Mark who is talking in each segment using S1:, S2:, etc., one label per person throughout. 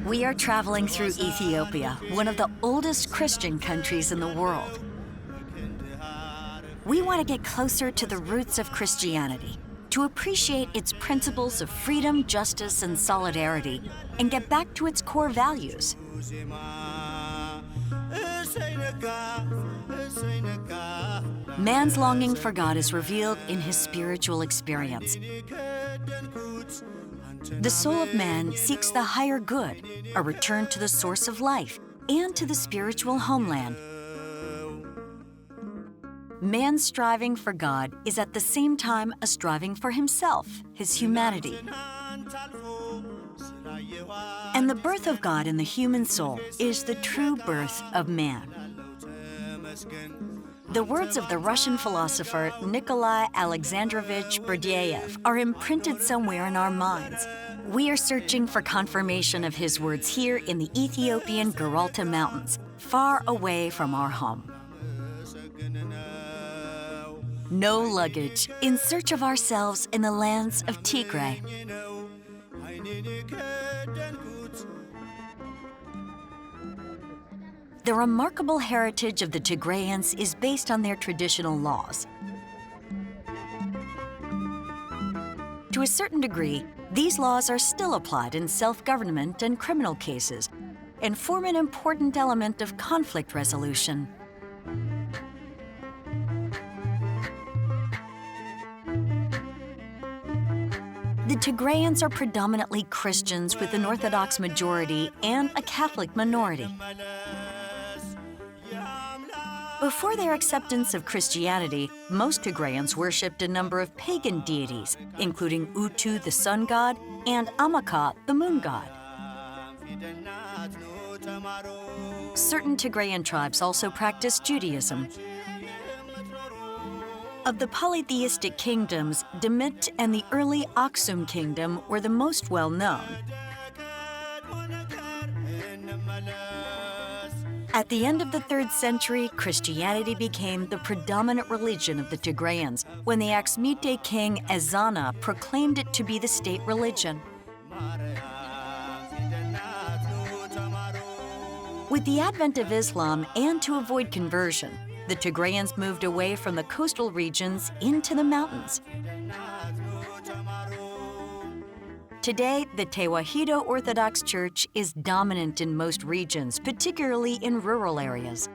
S1: We are traveling through Ethiopia, one of the oldest Christian countries in the world. We want to get closer to the roots of Christianity, to appreciate its principles of freedom, justice, and solidarity, and get back to its core values. Man's longing for God is revealed in his spiritual experience. The soul of man seeks the higher good, a return to the source of life, and to the spiritual homeland. Man's striving for God is at the same time a striving for himself, his humanity. And the birth of God in the human soul is the true birth of man. The words of the Russian philosopher Nikolai Alexandrovich Berdyaev are imprinted somewhere in our minds. We are searching for confirmation of his words here in the Ethiopian Γκεράλτα Mountains, far away from our home. No luggage, in search of ourselves in the lands of Tigray. The remarkable heritage of the Tigrayans is based on their traditional laws. To a certain degree, these laws are still applied in self-government and criminal cases and form an important element of conflict resolution. The Tigrayans are predominantly Christians with an Orthodox majority and a Catholic minority. Before their acceptance of Christianity, most Tigrayans worshipped a number of pagan deities, including Utu, the sun god, and Amaka, the moon god. Certain Tigrayan tribes also practiced Judaism. Of the polytheistic kingdoms, Demit and the early Aksum kingdom were the most well-known. At the end of the 3rd century, Christianity became the predominant religion of the Tigrayans when the Aksumite king Ezana proclaimed it to be the state religion. With the advent of Islam and to avoid conversion, the Tigrayans moved away from the coastal regions into the mountains. Today, the Tewahedo Orthodox Church is dominant in most regions, particularly in rural areas.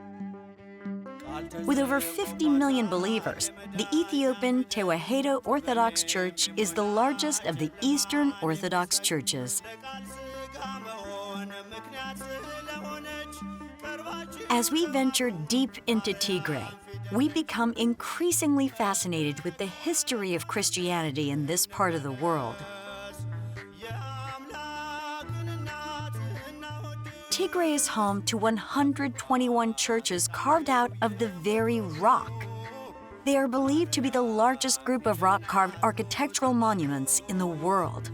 S1: With over 50 million believers, the Ethiopian Tewahedo Orthodox Church is the largest of the Eastern Orthodox churches. As we venture deep into Tigray, we become increasingly fascinated with the history of Christianity in this part of the world. Tigray is home to 121 churches carved out of the very rock. They are believed to be the largest group of rock-carved architectural monuments in the world.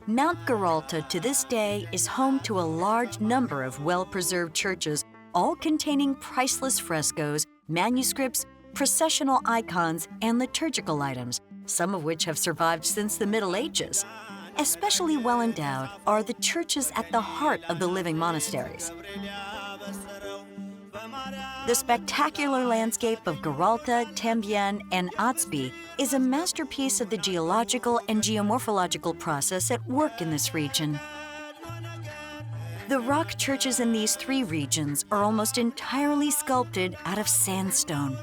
S1: Mount Γκεράλτα to this day is home to a large number of well-preserved churches, all containing priceless frescoes, manuscripts, processional icons, and liturgical items, some of which have survived since the Middle Ages. Especially well endowed are the churches at the heart of the living monasteries. The spectacular landscape of Γκεράλτα, Tembien, and Atsbi is a masterpiece of the geological and geomorphological process at work in this region. The rock churches in these 3 regions are almost entirely sculpted out of sandstone.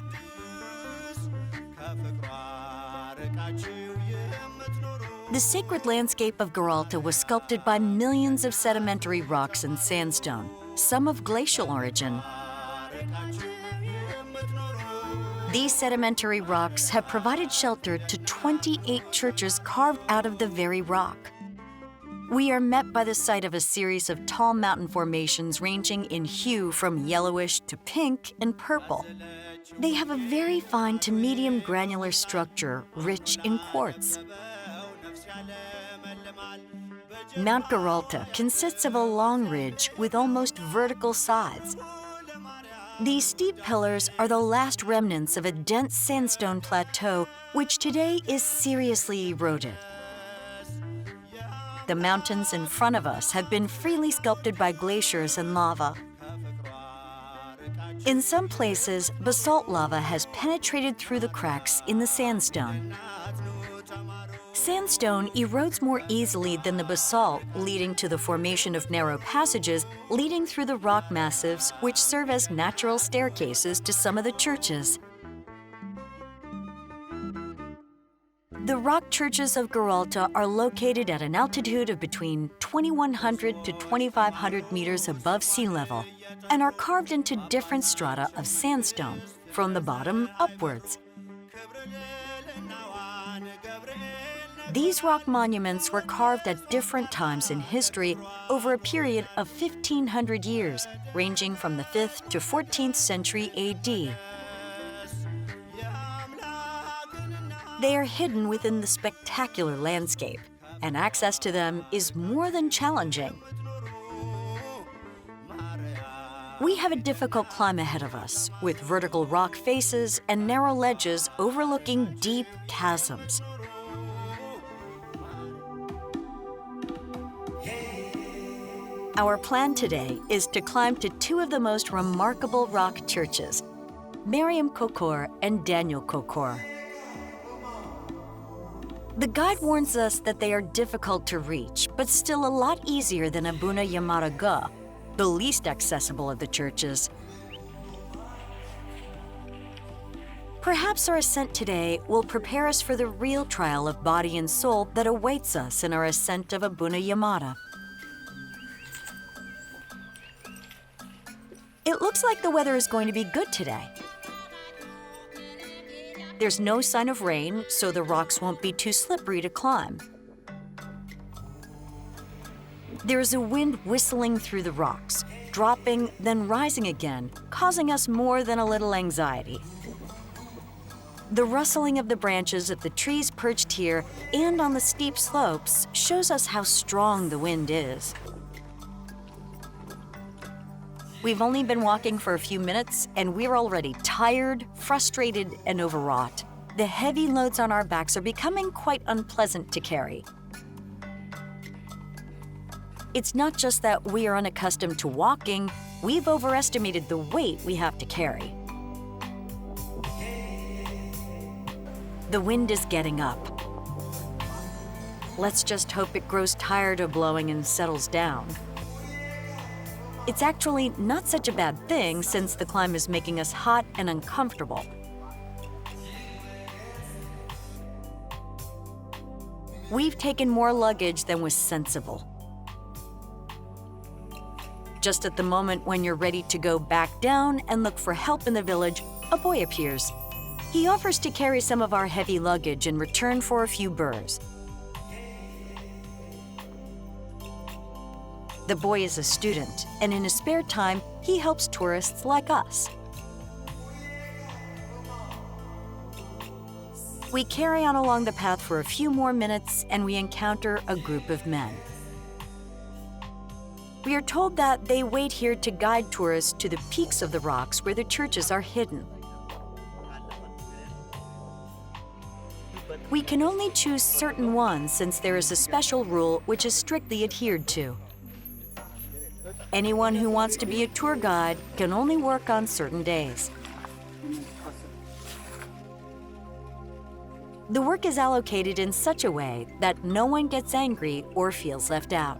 S1: The sacred landscape of Γκεράλτα was sculpted by millions of sedimentary rocks and sandstone, some of glacial origin. These sedimentary rocks have provided shelter to 28 churches carved out of the very rock. We are met by the sight of a series of tall mountain formations ranging in hue from yellowish to pink and purple. They have a very fine to medium granular structure, rich in quartz. Mount Γκεράλτα consists of a long ridge with almost vertical sides. These steep pillars are the last remnants of a dense sandstone plateau which today is seriously eroded. The mountains in front of us have been freely sculpted by glaciers and lava. In some places, basalt lava has penetrated through the cracks in the sandstone. Sandstone erodes more easily than the basalt, leading to the formation of narrow passages leading through the rock massives, which serve as natural staircases to some of the churches. The rock churches of Γκεράλτα are located at an altitude of between 2,100 to 2,500 meters above sea level and are carved into different strata of sandstone, from the bottom upwards. These rock monuments were carved at different times in history over a period of 1,500 years, ranging from the 5th to 14th century AD. They are hidden within the spectacular landscape, and access to them is more than challenging. We have a difficult climb ahead of us, with vertical rock faces and narrow ledges overlooking deep chasms. Our plan today is to climb to two of the most remarkable rock churches, Mariam Kokor and Daniel Kokor. The guide warns us that they are difficult to reach, but still a lot easier than Abuna Yamaraga, the least accessible of the churches. Perhaps our ascent today will prepare us for the real trial of body and soul that awaits us in our ascent of Abuna Yamara. It looks like the weather is going to be good today. There's no sign of rain, so the rocks won't be too slippery to climb. There is a wind whistling through the rocks, dropping, then rising again, causing us more than a little anxiety. The rustling of the branches of the trees perched here and on the steep slopes shows us how strong the wind is. We've only been walking for a few minutes, and we're already tired, frustrated, and overwrought. The heavy loads on our backs are becoming quite unpleasant to carry. It's not just that we are unaccustomed to walking, we've overestimated the weight we have to carry. The wind is getting up. Let's just hope it grows tired of blowing and settles down. It's actually not such a bad thing since the climb is making us hot and uncomfortable. We've taken more luggage than was sensible. Just at the moment when you're ready to go back down and look for help in the village, a boy appears. He offers to carry some of our heavy luggage in return for a few burrs. The boy is a student, and in his spare time, he helps tourists like us. We carry on along the path for a few more minutes, and we encounter a group of men. We are told that they wait here to guide tourists to the peaks of the rocks where the churches are hidden. We can only choose certain ones since there is a special rule which is strictly adhered to. Anyone who wants to be a tour guide can only work on certain days. The work is allocated in such a way that no one gets angry or feels left out.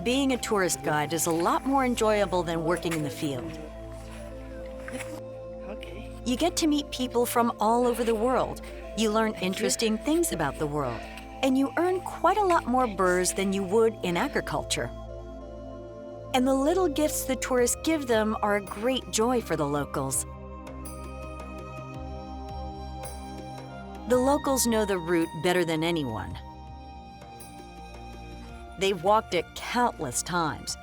S1: Being a tourist guide is a lot more enjoyable than working in the field. You get to meet people from all over the world. You learn interesting things about the world. And you earn quite a lot more burrs than you would in agriculture. And the little gifts the tourists give them are a great joy for the locals. The locals know the route better than anyone. They've walked it countless times.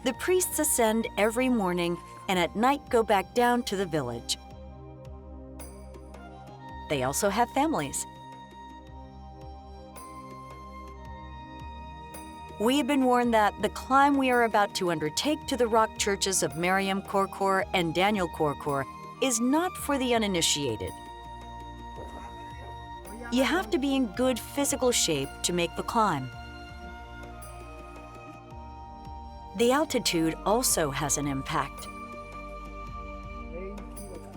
S1: The priests ascend every morning and at night go back down to the village. They also have families. We have been warned that the climb we are about to undertake to the rock churches of Mariam Korkor and Daniel Korkor is not for the uninitiated. You have to be in good physical shape to make the climb. The altitude also has an impact.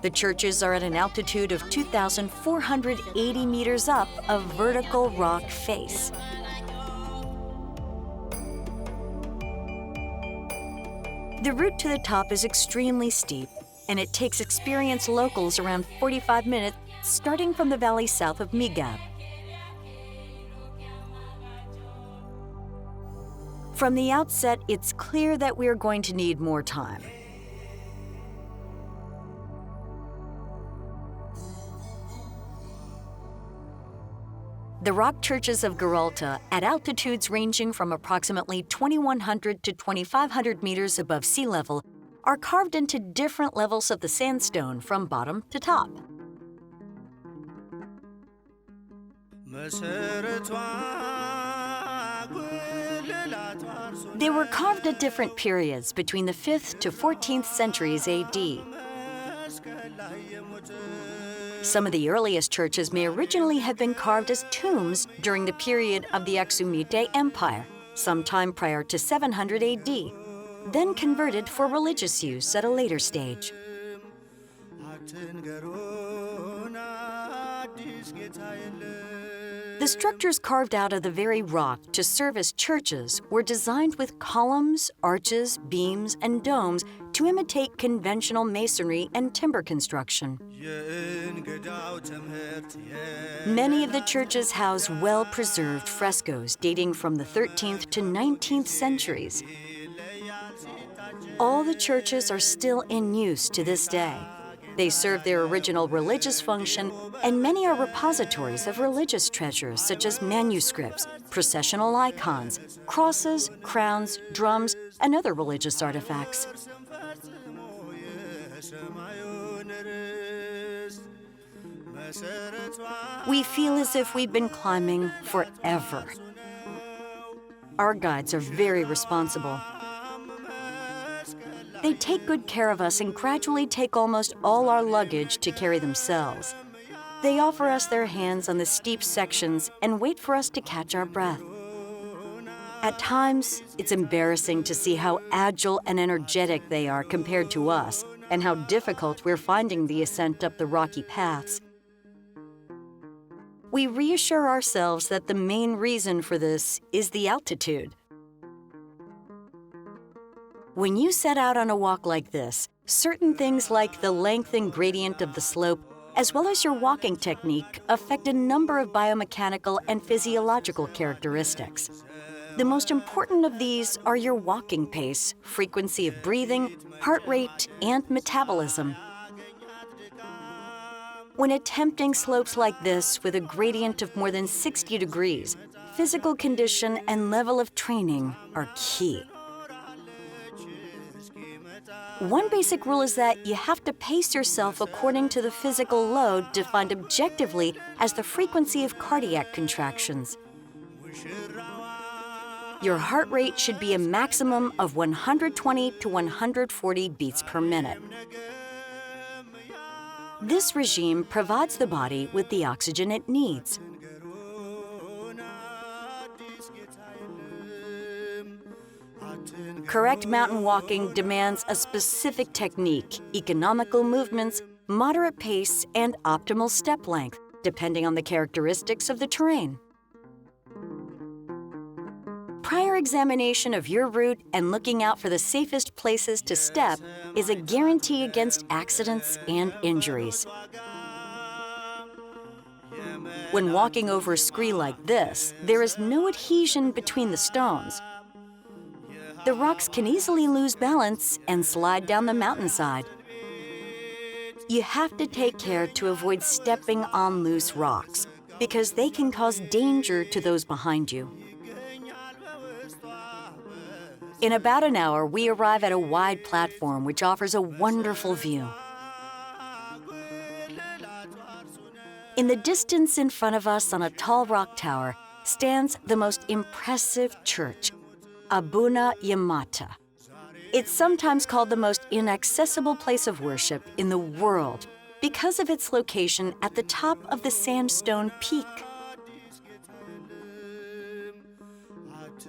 S1: The churches are at an altitude of 2,480 meters up a vertical rock face. The route to the top is extremely steep, and it takes experienced locals around 45 minutes starting from the valley south of Migab. From the outset, it's clear that we're going to need more time. The rock churches of Γκεράλτα, at altitudes ranging from approximately 2,100 to 2,500 meters above sea level, are carved into different levels of the sandstone from bottom to top. They were carved at different periods between the 5th to 14th centuries AD. Some of the earliest churches may originally have been carved as tombs during the period of the Aksumite Empire, sometime prior to 700 AD, then converted for religious use at a later stage. The structures carved out of the very rock to serve as churches were designed with columns, arches, beams, and domes to imitate conventional masonry and timber construction. Many of the churches house well-preserved frescoes dating from the 13th to 19th centuries. All the churches are still in use to this day. They serve their original religious function, and many are repositories of religious treasures such as manuscripts, processional icons, crosses, crowns, drums, and other religious artifacts. We feel as if we've been climbing forever. Our guides are very responsible. They take good care of us and gradually take almost all our luggage to carry themselves. They offer us their hands on the steep sections and wait for us to catch our breath. At times, it's embarrassing to see how agile and energetic they are compared to us, and how difficult we're finding the ascent up the rocky paths. We reassure ourselves that the main reason for this is the altitude. When you set out on a walk like this, certain things like the length and gradient of the slope, as well as your walking technique, affect a number of biomechanical and physiological characteristics. The most important of these are your walking pace, frequency of breathing, heart rate, and metabolism. When attempting slopes like this with a gradient of more than 60 degrees, physical condition and level of training are key. One basic rule is that you have to pace yourself according to the physical load defined objectively as the frequency of cardiac contractions. Your heart rate should be a maximum of 120 to 140 beats per minute. This regime provides the body with the oxygen it needs. Correct mountain walking demands a specific technique, economical movements, moderate pace, and optimal step length, depending on the characteristics of the terrain. Prior examination of your route and looking out for the safest places to step is a guarantee against accidents and injuries. When walking over a scree like this, there is no adhesion between the stones. The rocks can easily lose balance and slide down the mountainside. You have to take care to avoid stepping on loose rocks, because they can cause danger to those behind you. In about an hour, we arrive at a wide platform which offers a wonderful view. In the distance in front of us on a tall rock tower stands the most impressive church, Abuna Yamata. It's sometimes called the most inaccessible place of worship in the world because of its location at the top of the sandstone peak.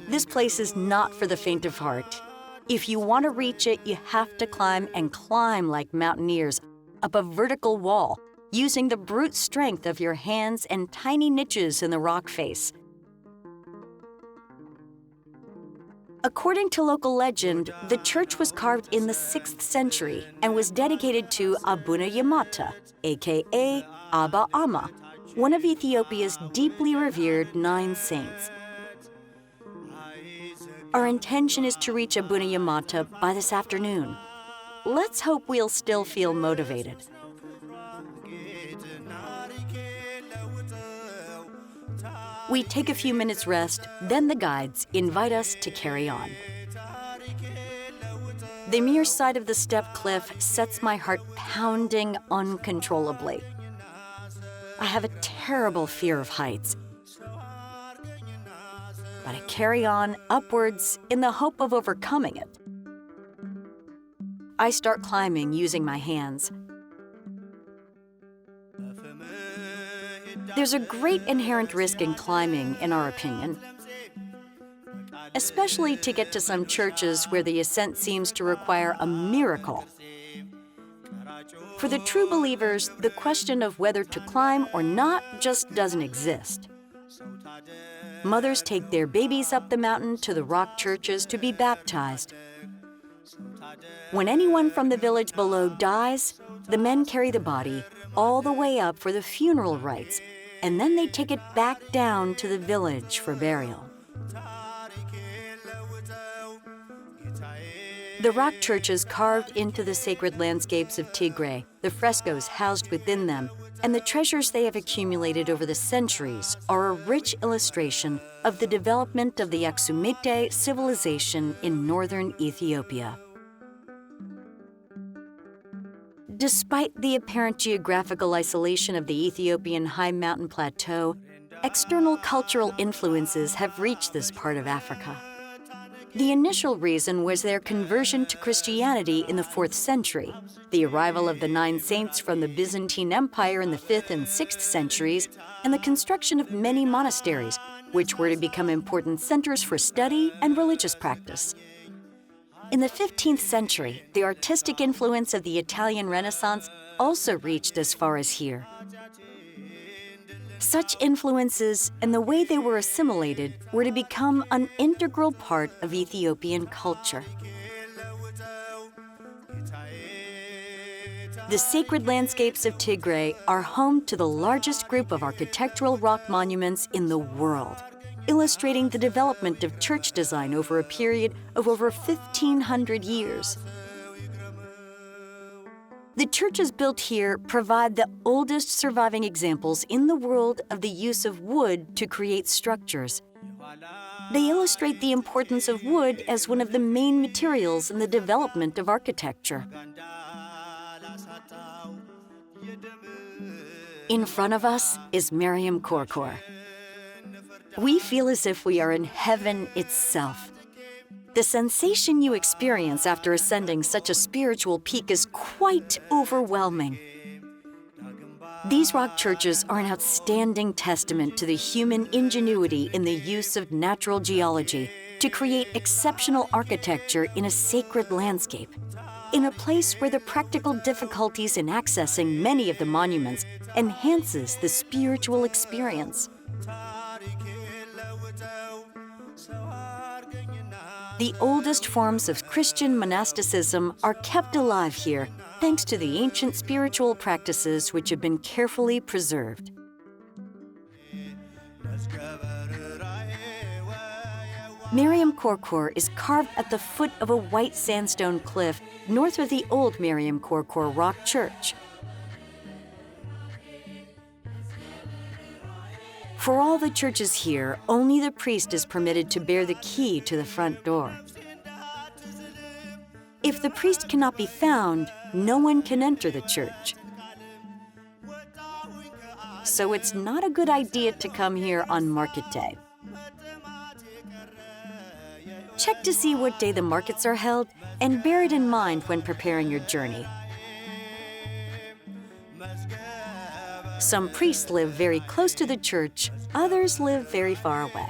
S1: This place is not for the faint of heart. If you want to reach it, you have to climb and climb like mountaineers up a vertical wall, using the brute strength of your hands and tiny niches in the rock face. According to local legend, the church was carved in the 6th century and was dedicated to Abuna Yamata, aka Abba Amma, one of Ethiopia's deeply revered 9 saints. Our intention is to reach Abuna Yamata by this afternoon. Let's hope we'll still feel motivated. We take a few minutes rest, then the guides invite us to carry on. The mere sight of the step cliff sets my heart pounding uncontrollably. I have a terrible fear of heights, but I carry on upwards in the hope of overcoming it. I start climbing using my hands. There's a great inherent risk in climbing, in our opinion, especially to get to some churches where the ascent seems to require a miracle. For the true believers, the question of whether to climb or not just doesn't exist. Mothers take their babies up the mountain to the rock churches to be baptized. When anyone from the village below dies, the men carry the body all the way up for the funeral rites, and then they take it back down to the village for burial. The rock churches carved into the sacred landscapes of Tigray, the frescoes housed within them, and the treasures they have accumulated over the centuries are a rich illustration of the development of the Aksumite civilization in northern Ethiopia. Despite the apparent geographical isolation of the Ethiopian high mountain plateau, external cultural influences have reached this part of Africa. The initial reason was their conversion to Christianity in the 4th century, the arrival of the 9 saints from the Byzantine Empire in the 5th and 6th centuries, and the construction of many monasteries, which were to become important centers for study and religious practice. In the 15th century, the artistic influence of the Italian Renaissance also reached as far as here. Such influences and the way they were assimilated were to become an integral part of Ethiopian culture. The sacred landscapes of Tigray are home to the largest group of architectural rock monuments in the world, illustrating the development of church design over a period of over 1,500 years. The churches built here provide the oldest surviving examples in the world of the use of wood to create structures. They illustrate the importance of wood as one of the main materials in the development of architecture. In front of us is Mariam Korkor. We feel as if we are in heaven itself. The sensation you experience after ascending such a spiritual peak is quite overwhelming. These rock churches are an outstanding testament to the human ingenuity in the use of natural geology to create exceptional architecture in a sacred landscape, in a place where the practical difficulties in accessing many of the monuments enhances the spiritual experience. The oldest forms of Christian monasticism are kept alive here thanks to the ancient spiritual practices which have been carefully preserved. Mariam Korkor is carved at the foot of a white sandstone cliff north of the old Mariam Korkor rock church. For all the churches here, only the priest is permitted to bear the key to the front door. If the priest cannot be found, no one can enter the church. So it's not a good idea to come here on market day. check to see what day the markets are held and bear it in mind when preparing your journey. Some priests live very close to the church, others live very far away.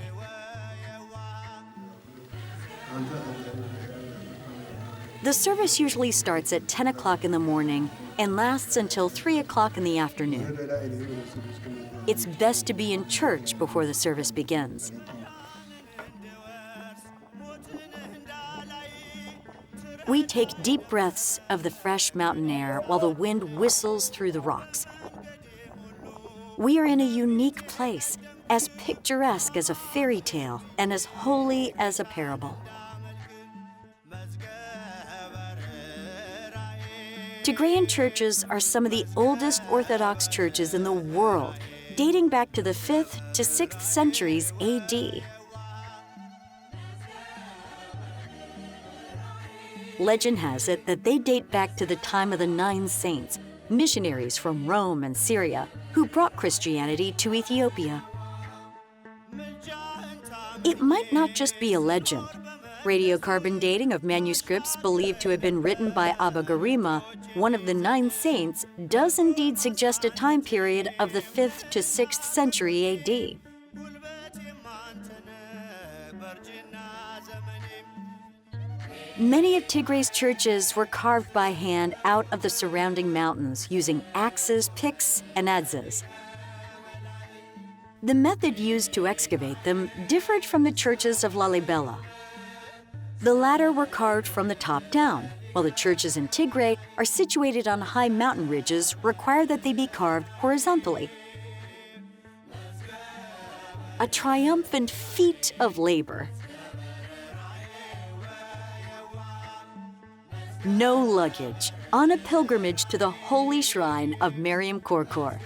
S1: The service usually starts at 10 o'clock in the morning and lasts until 3 o'clock in the afternoon. It's best to be in church before the service begins. We take deep breaths of the fresh mountain air while the wind whistles through the rocks. We are in a unique place, as picturesque as a fairy tale and as holy as a parable. Tigrayan churches are some of the oldest Orthodox churches in the world, dating back to the 5th to 6th centuries AD. Legend has it that they date back to the time of the 9 saints, missionaries from Rome and Syria, who brought Christianity to Ethiopia. It might not just be a legend. Radiocarbon dating of manuscripts believed to have been written by Abba Garima, one of the 9 saints, does indeed suggest a time period of the 5th to 6th century AD. Many of Tigray's churches were carved by hand out of the surrounding mountains using axes, picks, and adzes. The method used to excavate them differed from the churches of Lalibela. The latter were carved from the top down, while the churches in Tigray are situated on high mountain ridges require that they be carved horizontally. A triumphant feat of labor. No luggage, on a pilgrimage to the holy shrine of Mariam Korkor.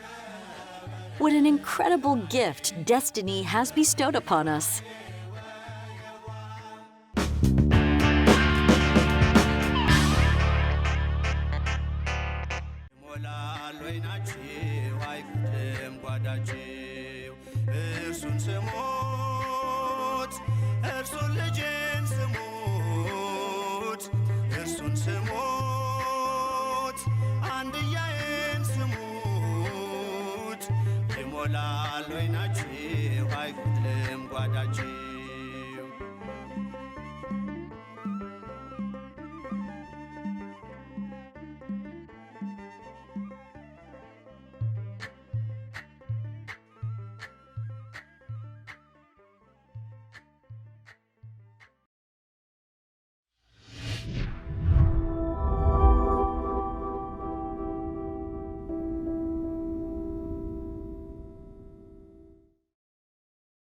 S1: What an incredible gift destiny has bestowed upon us.
S2: Mola loina chi, wai kutlem guadachi.